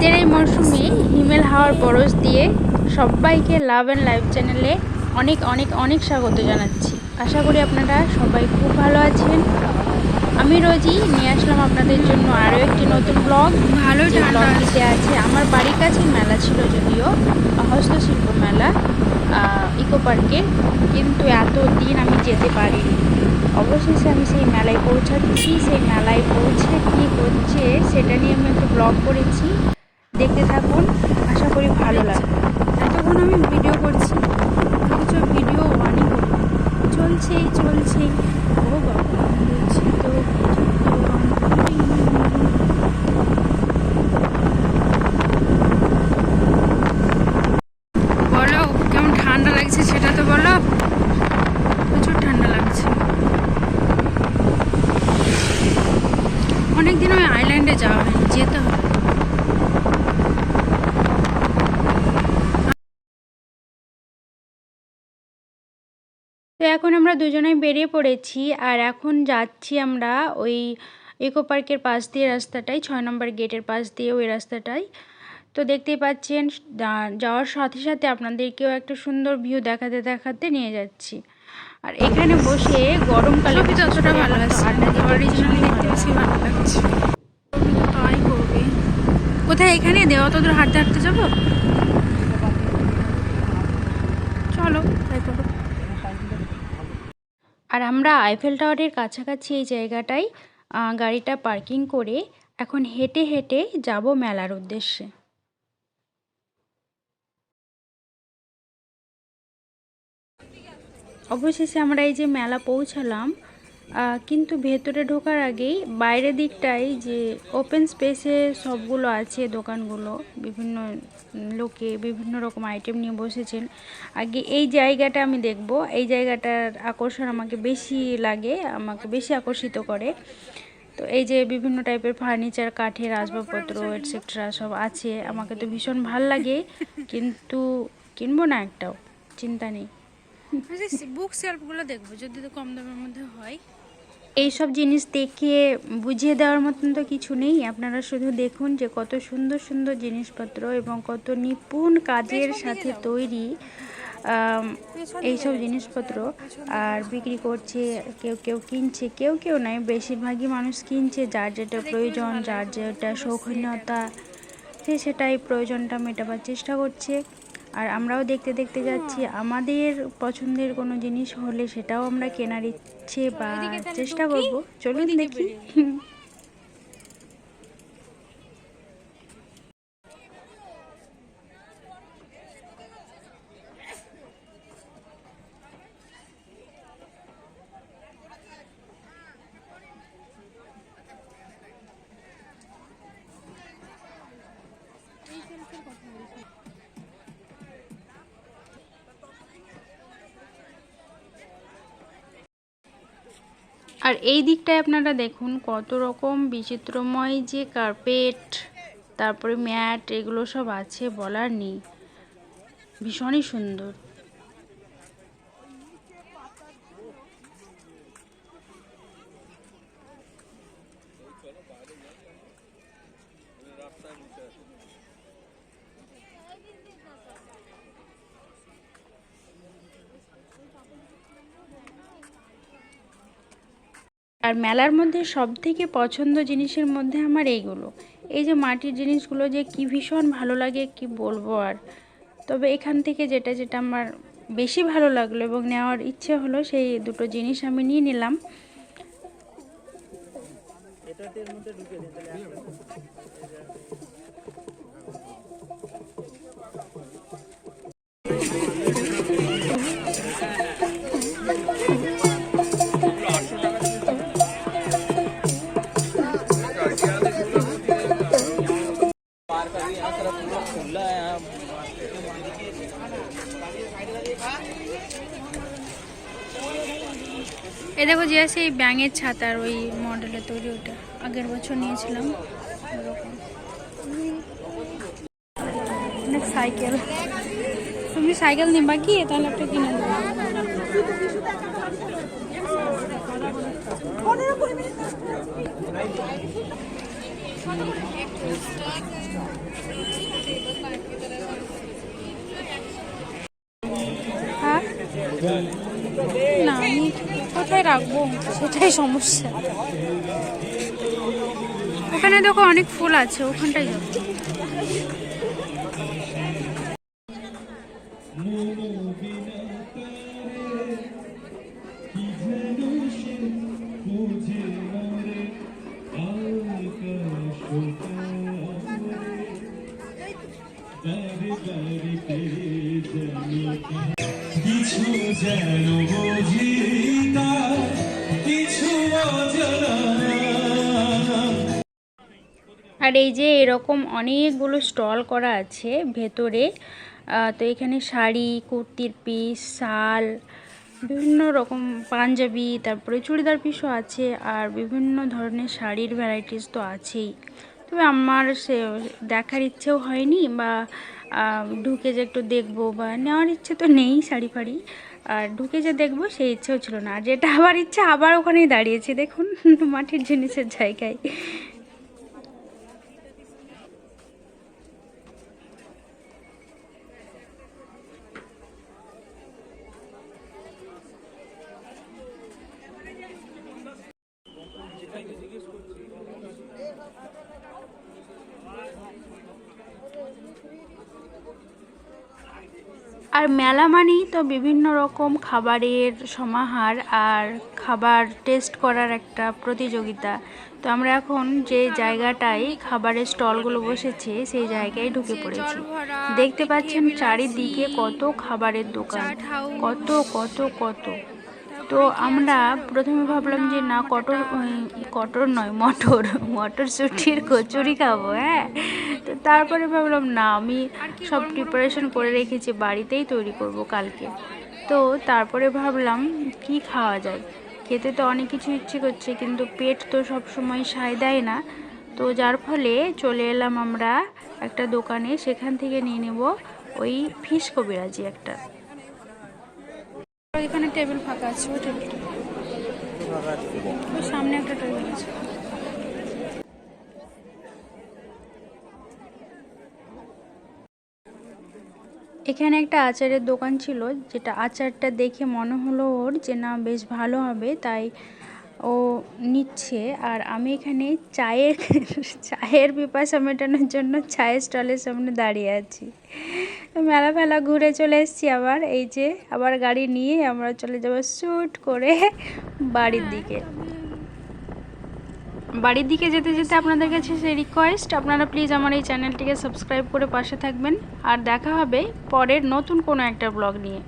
শীতের এই মরশুমে হিমেল হাওয়ার পরশ দিয়ে সবাইকে লাভ অ্যান্ড লাইফ চ্যানেলে অনেক অনেক অনেক স্বাগত জানাচ্ছি। আশা করি আপনারা সবাই খুব ভালো আছেন। আমি রোজই নিয়ে আসলাম আপনাদের জন্য আরও একটি নতুন ব্লগ। যে ব্লগটিতে আছে আমার বাড়ির কাছে মেলা ছিল, যদিও হস্তশিল্প মেলা ইকো পার্কে, কিন্তু এত দিন আমি যেতে পারিনি। অবশেষে আমি সেই মেলায় পৌঁছাচ্ছি। সেই মেলায় পৌঁছে কী হচ্ছে সেটা নিয়ে আমি একটা ব্লগ করেছি, দেখতে থাকুন, আশা করি ভালো লাগবে। এতক্ষণ আমি ভিডিও করছি, কিছু ভিডিও অনই করি, চলছেই ও বাবা বলছি তো বলো কেমন ঠান্ডা লাগছে সেটা তো বলো। প্রচুর ঠান্ডা লাগছে। অনেকদিন ওই আইল্যান্ডে যাওয়া হয়নি, যেতে হবে। তো এখন আমরা দুজনেই বেরিয়ে পড়েছি, আর এখন যাচ্ছি আমরা ওই ইকো পার্কের পাশ দিয়ে রাস্তাটাই, 6 নম্বর গেটের পাশ দিয়ে ওই রাস্তাটাই। তো দেখতেই পাচ্ছেন, যাওয়ার সাথে সাথে আপনাদেরকেও একটা সুন্দর ভিউ দেখাতে দেখাতে নিয়ে যাচ্ছি। আর এখানে বসে গরমকালে যতটা ভালো লাগছে, ভালো লাগছে। তাই করবে কোথায়, এখানে দেওয়া তো হাঁটতে হাঁটতে যাবো, চলো তাই করো। আর আমরা আইফেল টাওয়ারের কাছাকাছি এই জায়গাটায় গাড়িটা পার্কিং করে এখন হেঁটে হেঁটে যাব মেলার উদ্দেশ্যে। অবশেষে আমরা এই যে মেলা পৌঁছালাম, কিন্তু ভেতরে ঢোকার আগেই বাইরের দিকটায় যে ওপেন স্পেসে সবগুলো আছে দোকানগুলো, বিভিন্ন লোকে বিভিন্ন রকম আইটেম নিয়ে বসেছেন। আগে এই জায়গাটা আমি দেখব, এই জায়গাটার আকর্ষণ আমাকে বেশি লাগে, আমাকে বেশি আকর্ষিত করে। তো এই যে বিভিন্ন টাইপের ফার্নিচার, কাঠের আসবাবপত্র এটসেট্রা সব আছে, আমাকে তো ভীষণ ভাল লাগে, কিন্তু কিনবো না একটাও, চিন্তা নেই। বুক সেলফগুলো দেখবো যদি তো কম দামের মধ্যে হয়। এইসব জিনিস দেখে বুঝিয়ে দেওয়ার মতন তো কিছু নেই, আপনারা শুধু দেখুন যে কত সুন্দর সুন্দর জিনিসপত্র এবং কত নিপুণ কাজের সাথে তৈরি এইসব জিনিসপত্র। আর বিক্রি করছে, কেউ কেউ কিনছে, কেউ নয়, বেশিরভাগই মানুষ কিনছে, যার যেটা প্রয়োজন, যার যেটা শৌখিনতা, সেটাই প্রয়োজনটা মেটাবার চেষ্টা করছে। আর আমরাও দেখতে দেখতে যাচ্ছি, আমাদের পছন্দের কোনো জিনিস হলে সেটাও আমরা কেনার ইচ্ছে বা চেষ্টা করব। চলুন দেখি। আর এই দিকটায় আপনারা দেখুন কত রকম বিচিত্রময় যে কার্পেট, তারপরে ম্যাট, এগুলো সব আছে, বলার নেই, ভীষণই সুন্দর। আর মেলার মধ্যে সব থেকে পছন্দ জিনিসের মধ্যে আমার এইগুলো, এই যে মাটির জিনিসগুলো যে কি ভীষণ ভালো লাগে, কি বলবো আর। তবে এখান থেকে যেটা যেটা আমার বেশি ভালো লাগলো এবং নেওয়ার ইচ্ছে হলো, সেই দুটো জিনিস আমি নিয়ে নিলাম। এই দেখো যে আছে এই ব্যাঙের ছাতার ওই মডেলের তৈরি, ওটা আগের বছর নিয়েছিলাম ওরকম। সাইকেল, তুমি সাইকেল নিবা কি? তাহলে একটা কিনে দেবো। হ্যাঁ, না আমি কোথায় রাখবো সেটাই সমস্যা। ওখানে দেখো অনেক ফুল আছে, ওখানটাই যাবো। কিছু যেন বুঝি না, কিছু অজানা। আর এই যে এরকম অনেকগুলো স্টল করা আছে ভেতরে। তো এখানে শাড়ি, কুর্তির পিস, শাল, বিভিন্ন রকম পাঞ্জাবি, তারপরে চুড়িদার পিসও আছে, আর বিভিন্ন ধরনের শাড়ির ভ্যারাইটিস তো আছেই। তবে আমার সে দেখার ইচ্ছেও হয়নি, বা ঢুকে যে একটু দেখবো বা নেওয়ার ইচ্ছে তো নেই শাড়ি ফাড়ি, আর ঢুকে যে দেখবো সেই ইচ্ছেও ছিল না। আর যেটা আবার ইচ্ছে, আবার ওখানেই দাঁড়িয়েছি দেখুন মাটির জিনিসের জায়গায়। আর মেলা মানেই তো বিভিন্ন রকম খাবারের সমাহার, আর খাবার টেস্ট করার একটা প্রতিযোগিতা। তো আমরা এখন যে জায়গাটায় খাবারের স্টলগুলো বসেছে সেই জায়গায় ঢুকে পড়েছি। দেখতে পাচ্ছেন চারিদিকে কত খাবারের দোকান, কত কত কত। তো আমরা প্রথমে ভাবলাম যে না, কটর নয়, মটরশুঁটির কচুরি খাবো। হ্যাঁ, তো তারপরে ভাবলাম না, আমি সব প্রিপারেশন করে রেখেছি, বাড়িতেই তৈরি করব কালকে। তো তারপরে ভাবলাম কি খাওয়া যায়, খেতে তো অনেক কিছু ইচ্ছে করছে, কিন্তু পেট তো সব সময় সায় দেয় না। তো যার ফলে চলে এলাম আমরা একটা দোকানে, সেখান থেকে নিয়ে নেব ওই ফিশ কবিরাজি একটা। এখানে টেবিল ফাঁকা আছে, ওই টেবিলটা, ওই সামনে একটা টেবিল আছে। এখানে একটা আচারের দোকান ছিল, যেটা আচারটা দেখে মনে হলো ওর যে না বেশ ভালো হবে, তাই ও নিচ্ছে। আর আমি এখানে চায়ের পিপাসা মেটানোর জন্য চায়ের স্টলের সামনে দাঁড়িয়ে আছি। তো মেলা ফেলা ঘুরে চলে এসেছি আবার, এই যে আবার গাড়ি নিয়ে আমরা চলে যাব শ্যুট করে বাড়ির দিকে যেতে যেতে আপনাদের কাছে সেই রিকোয়েস্ট, আপনারা প্লিজ আমার এই চ্যানেলটিকে সাবস্ক্রাইব করে পাশে থাকবেন। আর দেখা হবে পরের নতুন কোনো একটা ব্লগ নিয়ে।